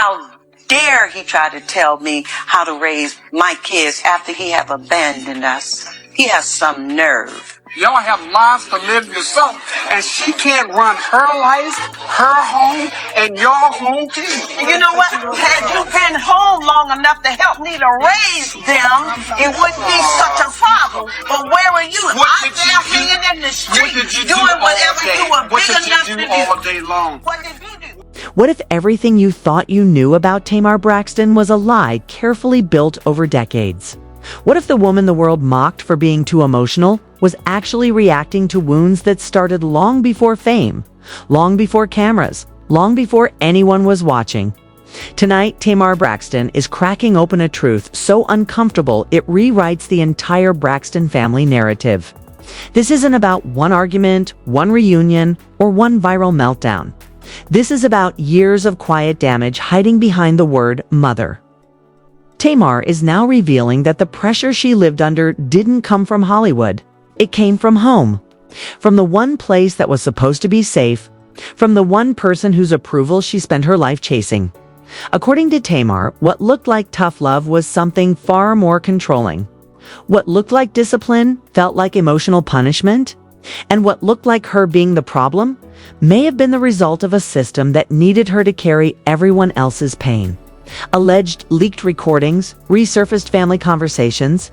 How dare he try to tell me how to raise my kids after he have abandoned us? He has some nerve. Y'all have lives to live yourself, and she can't run her life, her home, and your home too. You know what? Had you been home long enough to help me to raise them, it wouldn't be such a problem. But where were you? Out there hanging in the street, doing whatever you were big enough to do. All day long? What did you do? What if everything you thought you knew about Tamar Braxton was a lie carefully built over decades? What if the woman the world mocked for being too emotional was actually reacting to wounds that started long before fame, long before cameras, long before anyone was watching? Tonight, Tamar Braxton is cracking open a truth so uncomfortable it rewrites the entire Braxton family narrative. This isn't about one argument, one reunion, or one viral meltdown. This is about years of quiet damage hiding behind the word mother. Tamar is now revealing that the pressure she lived under didn't come from Hollywood. It came from home. From the one place that was supposed to be safe. From the one person whose approval she spent her life chasing. According to Tamar, what looked like tough love was something far more controlling. What looked like discipline felt like emotional punishment. And what looked like her being the problem may have been the result of a system that needed her to carry everyone else's pain. Alleged leaked recordings, resurfaced family conversations,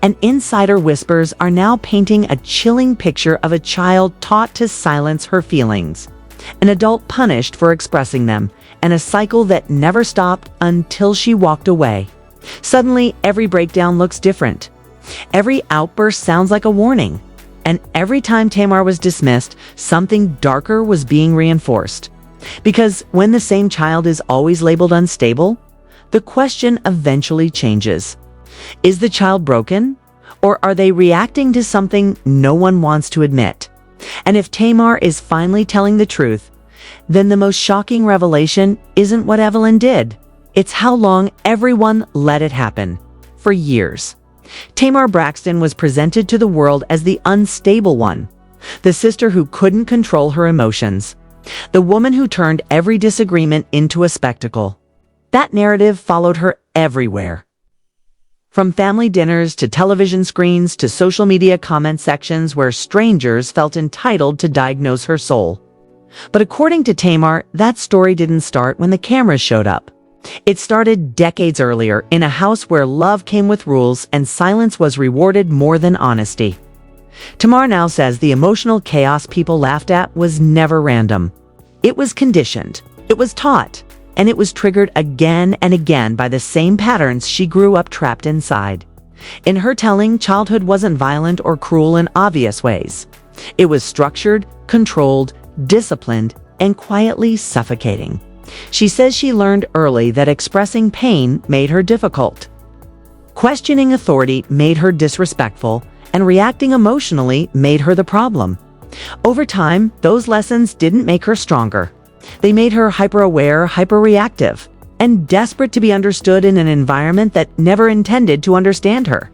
and insider whispers are now painting a chilling picture of a child taught to silence her feelings, an adult punished for expressing them, and a cycle that never stopped until she walked away. Suddenly, every breakdown looks different. Every outburst sounds like a warning. And every time Tamar was dismissed, something darker was being reinforced. Because when the same child is always labeled unstable, the question eventually changes. Is the child broken? Or are they reacting to something no one wants to admit? And if Tamar is finally telling the truth, then the most shocking revelation isn't what Evelyn did. It's how long everyone let it happen. For years. Tamar Braxton was presented to the world as the unstable one, the sister who couldn't control her emotions, the woman who turned every disagreement into a spectacle. That narrative followed her everywhere. From family dinners to television screens to social media comment sections where strangers felt entitled to diagnose her soul. But according to Tamar, that story didn't start when the cameras showed up. It started decades earlier in a house where love came with rules and silence was rewarded more than honesty. Tamar now says the emotional chaos people laughed at was never random. It was conditioned, it was taught, and it was triggered again and again by the same patterns she grew up trapped inside. In her telling, childhood wasn't violent or cruel in obvious ways. It was structured, controlled, disciplined, and quietly suffocating. She says she learned early that expressing pain made her difficult. Questioning authority made her disrespectful, and reacting emotionally made her the problem. Over time, those lessons didn't make her stronger. They made her hyper-aware, hyper-reactive, and desperate to be understood in an environment that never intended to understand her.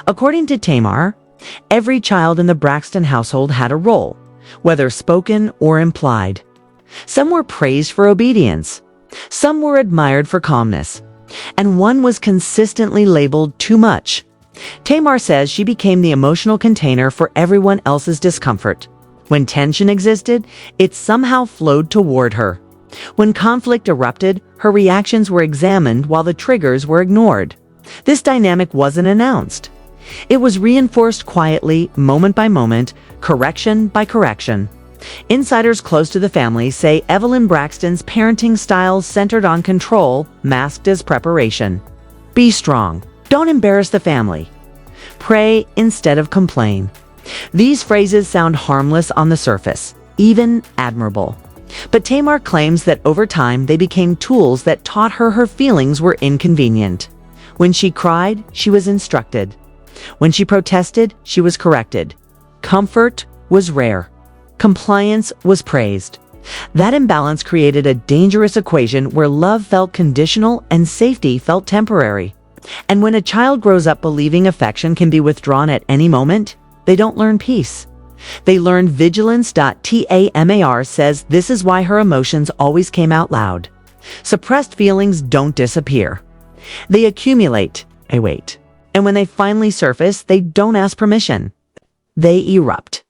According to Tamar, every child in the Braxton household had a role, whether spoken or implied. Some were praised for obedience. Some were admired for calmness. And one was consistently labeled too much. Tamar says she became the emotional container for everyone else's discomfort. When tension existed, it somehow flowed toward her. When conflict erupted, her reactions were examined while the triggers were ignored. This dynamic wasn't announced. It was reinforced quietly, moment by moment, correction by correction. Insiders close to the family say Evelyn Braxton's parenting style centered on control, masked as preparation. Be strong. Don't embarrass the family. Pray instead of complain. These phrases sound harmless on the surface, even admirable. But Tamar claims that over time they became tools that taught her feelings were inconvenient. When she cried, she was instructed. When she protested, she was corrected. Comfort was rare. Compliance was praised. That imbalance created a dangerous equation where love felt conditional and safety felt temporary. And when a child grows up believing affection can be withdrawn at any moment, they don't learn peace. They learn vigilance. Tamar says this is why her emotions always came out loud. Suppressed feelings don't disappear. They accumulate, wait. And when they finally surface, they don't ask permission. They erupt.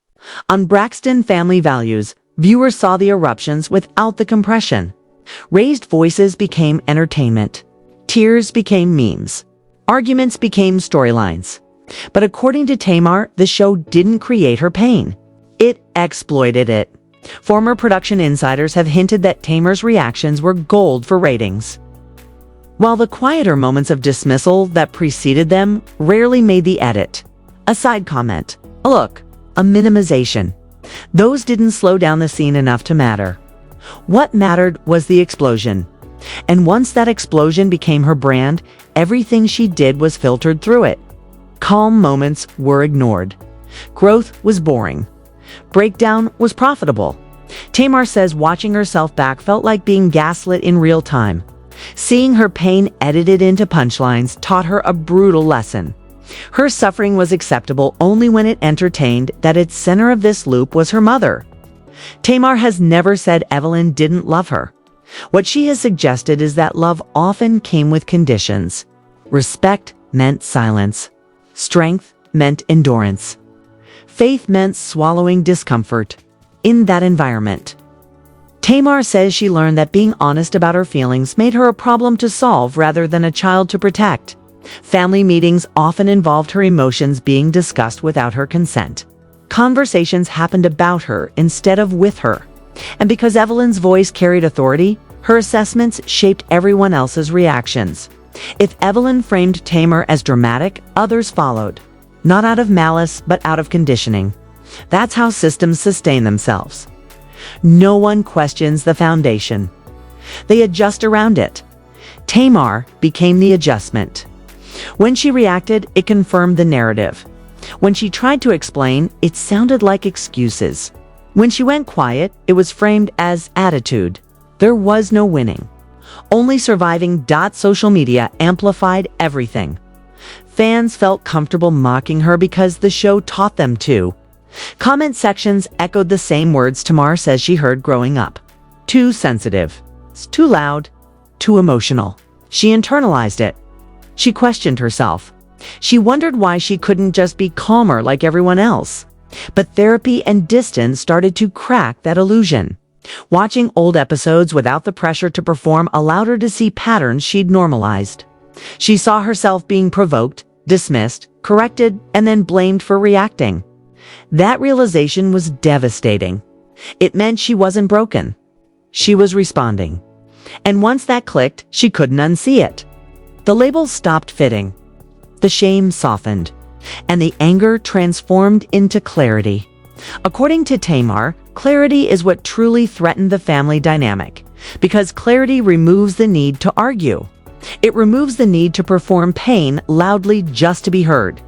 On Braxton Family Values, viewers saw the eruptions without the compression. Raised voices became entertainment. Tears became memes. Arguments became storylines. But according to Tamar, the show didn't create her pain. It exploited it. Former production insiders have hinted that Tamar's reactions were gold for ratings. While the quieter moments of dismissal that preceded them rarely made the edit. A side comment, a look, a minimization. Those didn't slow down the scene enough to matter. What mattered was the explosion. And once that explosion became her brand, everything she did was filtered through it. Calm moments were ignored. Growth was boring. Breakdown was profitable. Tamar says watching herself back felt like being gaslit in real time. Seeing her pain edited into punchlines taught her a brutal lesson. Her suffering was acceptable only when it entertained that its center of this loop was her mother. Tamar has never said Evelyn didn't love her. What she has suggested is that love often came with conditions. Respect meant silence. Strength meant endurance. Faith meant swallowing discomfort in that environment. Tamar says she learned that being honest about her feelings made her a problem to solve rather than a child to protect. Family meetings often involved her emotions being discussed without her consent. Conversations happened about her instead of with her. And because Evelyn's voice carried authority, her assessments shaped everyone else's reactions. If Evelyn framed Tamar as dramatic, others followed. Not out of malice, but out of conditioning. That's how systems sustain themselves. No one questions the foundation. They adjust around it. Tamar became the adjustment. When she reacted, it confirmed the narrative. When she tried to explain, it sounded like excuses. When she went quiet, it was framed as attitude. There was no winning. Only surviving. Social media amplified everything. Fans felt comfortable mocking her because the show taught them to. Comment sections echoed the same words Tamar says she heard growing up. Too sensitive. It's too loud. Too emotional. She internalized it. She questioned herself. She wondered why she couldn't just be calmer like everyone else. But therapy and distance started to crack that illusion. Watching old episodes without the pressure to perform allowed her to see patterns she'd normalized. She saw herself being provoked, dismissed, corrected, and then blamed for reacting. That realization was devastating. It meant she wasn't broken. She was responding. And once that clicked, she couldn't unsee it. The label stopped fitting. The shame softened. And the anger transformed into clarity. According to Tamar, clarity is what truly threatened the family dynamic, because clarity removes the need to argue. It removes the need to perform pain loudly just to be heard.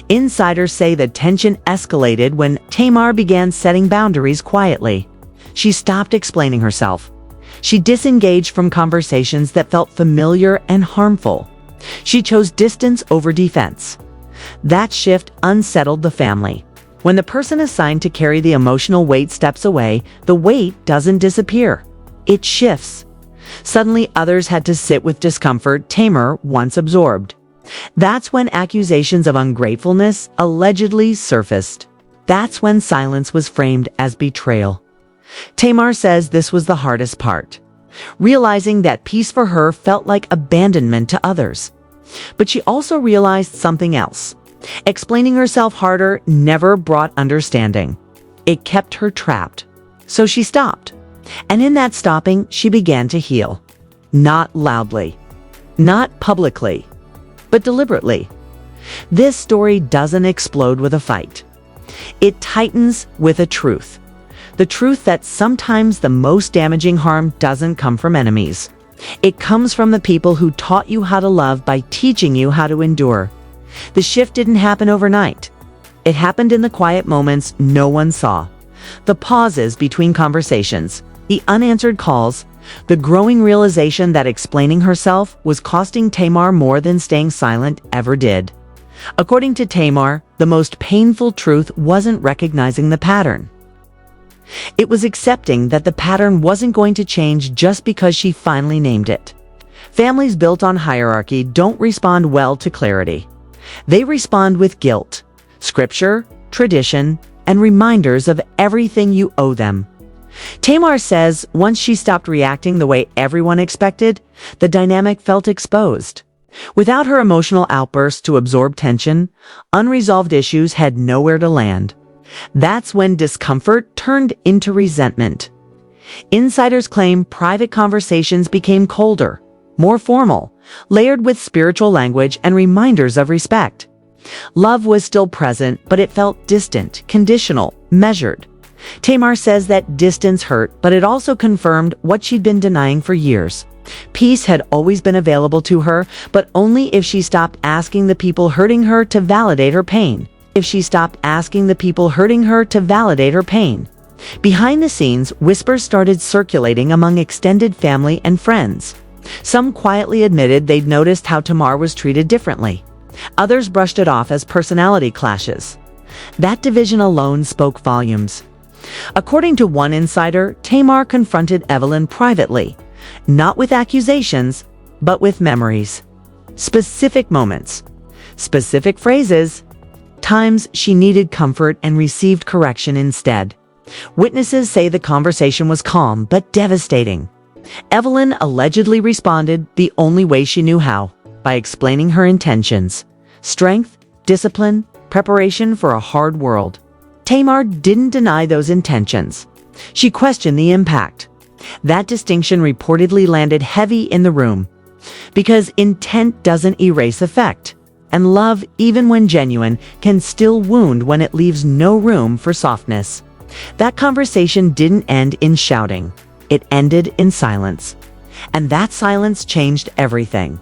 Insiders say the tension escalated when Tamar began setting boundaries quietly. She stopped explaining herself. She disengaged from conversations that felt familiar and harmful. She chose distance over defense. That shift unsettled the family. When the person assigned to carry the emotional weight steps away, the weight doesn't disappear. It shifts. Suddenly, others had to sit with discomfort Tamar once absorbed. That's when accusations of ungratefulness allegedly surfaced. That's when silence was framed as betrayal. Tamar says this was the hardest part, realizing that peace for her felt like abandonment to others. But she also realized something else. Explaining herself harder never brought understanding. It kept her trapped. So she stopped. And in that stopping, she began to heal. Not loudly. Not publicly. But deliberately. This story doesn't explode with a fight. It tightens with a truth. The truth that sometimes the most damaging harm doesn't come from enemies. It comes from the people who taught you how to love by teaching you how to endure. The shift didn't happen overnight. It happened in the quiet moments no one saw. The pauses between conversations, the unanswered calls, the growing realization that explaining herself was costing Tamar more than staying silent ever did. According to Tamar, the most painful truth wasn't recognizing the pattern. It was accepting that the pattern wasn't going to change just because she finally named it. Families built on hierarchy don't respond well to clarity. They respond with guilt, scripture, tradition, and reminders of everything you owe them. Tamar says once she stopped reacting the way everyone expected, the dynamic felt exposed. Without her emotional outbursts to absorb tension, unresolved issues had nowhere to land. That's when discomfort turned into resentment. Insiders claim private conversations became colder, more formal, layered with spiritual language and reminders of respect. Love was still present, but it felt distant, conditional, measured. Tamar says that distance hurt, but it also confirmed what she'd been denying for years. Peace had always been available to her, but only if she stopped asking the people hurting her to validate her pain. Behind the scenes, whispers started circulating among extended family and friends. Some quietly admitted they'd noticed how Tamar was treated differently. Others brushed it off as personality clashes. That division alone spoke volumes. According to one insider, Tamar confronted Evelyn privately, not with accusations, but with memories. Specific moments, specific phrases, times she needed comfort and received correction instead. Witnesses say the conversation was calm but devastating. Evelyn allegedly responded the only way she knew how, by explaining her intentions: strength, discipline, preparation for a hard world. Tamar didn't deny those intentions. She questioned the impact. That distinction reportedly landed heavy in the room, because intent doesn't erase effect, and love, even when genuine, can still wound when it leaves no room for softness. That conversation didn't end in shouting. It ended in silence. And that silence changed everything.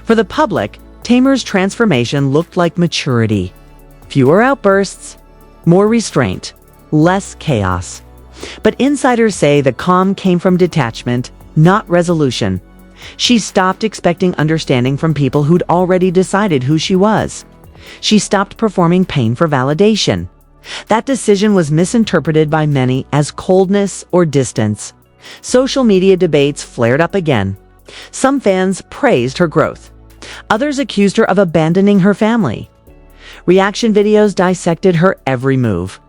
For the public, Tamar's transformation looked like maturity. Fewer outbursts, more restraint, less chaos. But insiders say the calm came from detachment, not resolution. She stopped expecting understanding from people who'd already decided who she was. She stopped performing pain for validation. That decision was misinterpreted by many as coldness or distance. Social media debates flared up again. Some fans praised her growth. Others accused her of abandoning her family. Reaction videos dissected her every move.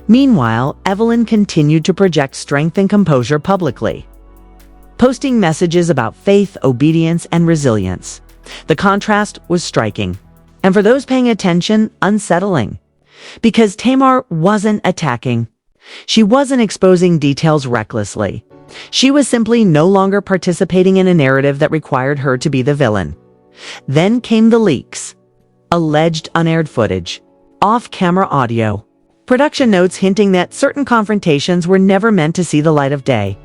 Meanwhile, Evelyn continued to project strength and composure publicly, posting messages about faith, obedience, and resilience. The contrast was striking, and for those paying attention, unsettling. Because Tamar wasn't attacking. She wasn't exposing details recklessly. She was simply no longer participating in a narrative that required her to be the villain. Then came the leaks. Alleged unaired footage. Off-camera audio. Production notes hinting that certain confrontations were never meant to see the light of day.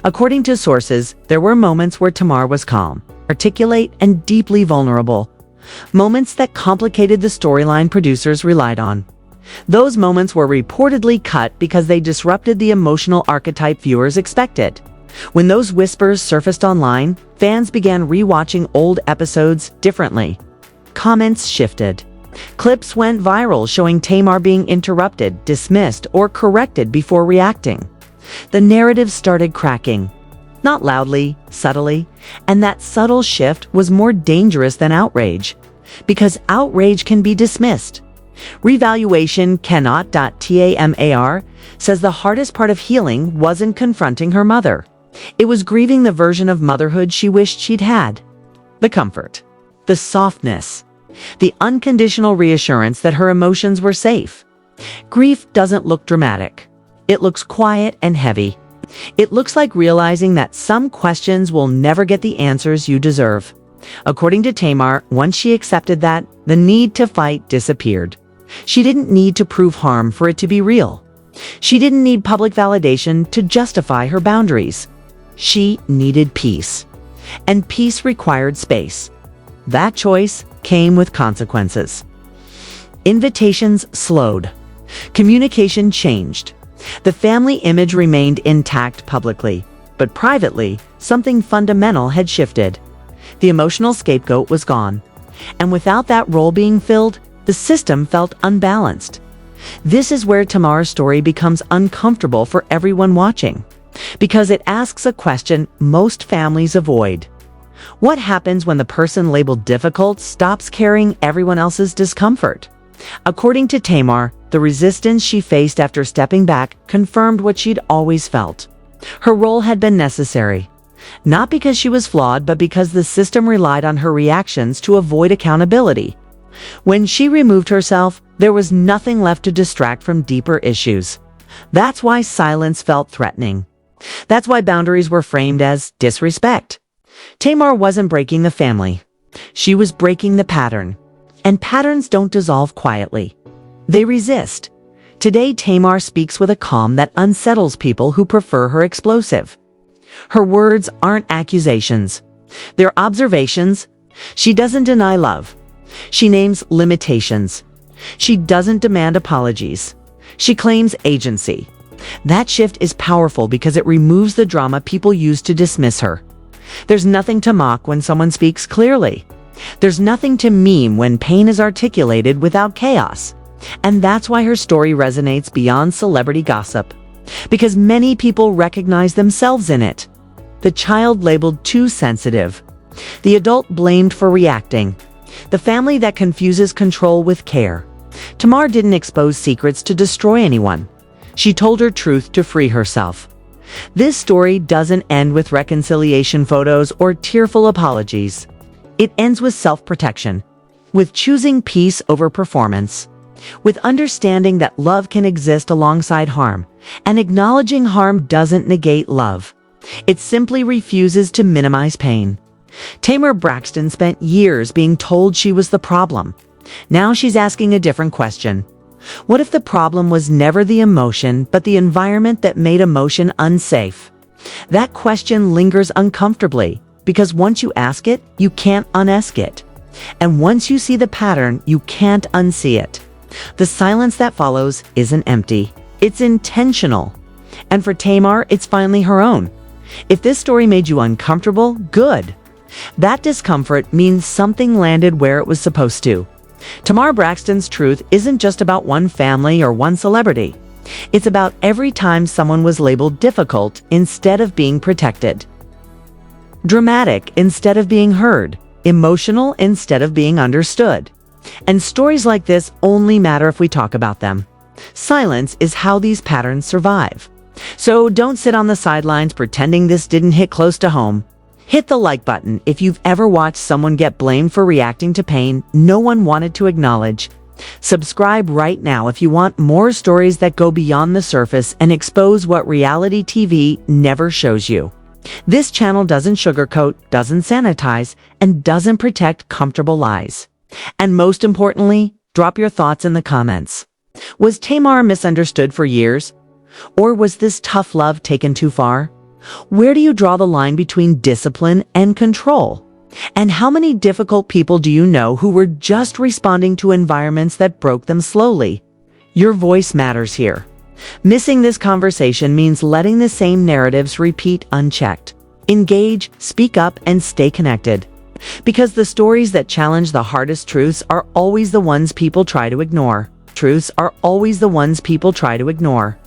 According to sources, there were moments where Tamar was calm, articulate, and deeply vulnerable. Moments that complicated the storyline producers relied on. Those moments were reportedly cut because they disrupted the emotional archetype viewers expected. When those whispers surfaced online, fans began rewatching old episodes differently. Comments shifted. Clips went viral showing Tamar being interrupted, dismissed, or corrected before reacting. The narrative started cracking. Not loudly, subtly, and that subtle shift was more dangerous than outrage. Because outrage can be dismissed. Revaluation cannot. Tamar says the hardest part of healing wasn't confronting her mother. It was grieving the version of motherhood she wished she'd had. The comfort, the softness, the unconditional reassurance that her emotions were safe. Grief doesn't look dramatic. It looks quiet and heavy. It looks like realizing that some questions will never get the answers you deserve. According to Tamar, once she accepted that, the need to fight disappeared. She didn't need to prove harm for it to be real. She didn't need public validation to justify her boundaries. She needed peace. And peace required space. That choice came with consequences. Invitations slowed. Communication changed. The family image remained intact publicly, but privately, something fundamental had shifted. The emotional scapegoat was gone. And without that role being filled, the system felt unbalanced. This is where Tamar's story becomes uncomfortable for everyone watching, because it asks a question most families avoid. What happens when the person labeled difficult stops carrying everyone else's discomfort? According to Tamar, the resistance she faced after stepping back confirmed what she'd always felt. Her role had been necessary, not because she was flawed, but because the system relied on her reactions to avoid accountability. When she removed herself, there was nothing left to distract from deeper issues. That's why silence felt threatening. That's why boundaries were framed as disrespect. Tamar wasn't breaking the family. She was breaking the pattern. And patterns don't dissolve quietly. They resist. Today, Tamar speaks with a calm that unsettles people who prefer her explosive. Her words aren't accusations. They're observations. She doesn't deny love. She names limitations. She doesn't demand apologies. She claims agency. That shift is powerful because it removes the drama people use to dismiss her. There's nothing to mock when someone speaks clearly. There's nothing to meme when pain is articulated without chaos. And that's why her story resonates beyond celebrity gossip. Because many people recognize themselves in it. The child labeled too sensitive. The adult blamed for reacting. The family that confuses control with care. Tamar didn't expose secrets to destroy anyone. She told her truth to free herself. This story doesn't end with reconciliation photos or tearful apologies. It ends with self-protection, with choosing peace over performance, with understanding that love can exist alongside harm, and acknowledging harm doesn't negate love. It simply refuses to minimize pain. Tamar Braxton spent years being told she was the problem. Now she's asking a different question. What if the problem was never the emotion, but the environment that made emotion unsafe? That question lingers uncomfortably, because once you ask it, you can't unask it. And once you see the pattern, you can't unsee it. The silence that follows isn't empty. It's intentional. And for Tamar, it's finally her own. If this story made you uncomfortable, good. That discomfort means something landed where it was supposed to. Tamar Braxton's truth isn't just about one family or one celebrity. It's about every time someone was labeled difficult instead of being protected. Dramatic instead of being heard. Emotional instead of being understood. And stories like this only matter if we talk about them. Silence is how these patterns survive. So don't sit on the sidelines pretending this didn't hit close to home. Hit the like button if you've ever watched someone get blamed for reacting to pain no one wanted to acknowledge. Subscribe right now if you want more stories that go beyond the surface and expose what reality TV never shows you. This channel doesn't sugarcoat, doesn't sanitize, and doesn't protect comfortable lies. And most importantly, drop your thoughts in the comments. Was Tamar misunderstood for years? Or was this tough love taken too far? Where do you draw the line between discipline and control? And how many difficult people do you know who were just responding to environments that broke them slowly? Your voice matters here. Missing this conversation means letting the same narratives repeat unchecked. Engage, speak up, and stay connected. Because the stories that challenge the hardest truths are always the ones people try to ignore. Truths are always the ones people try to ignore.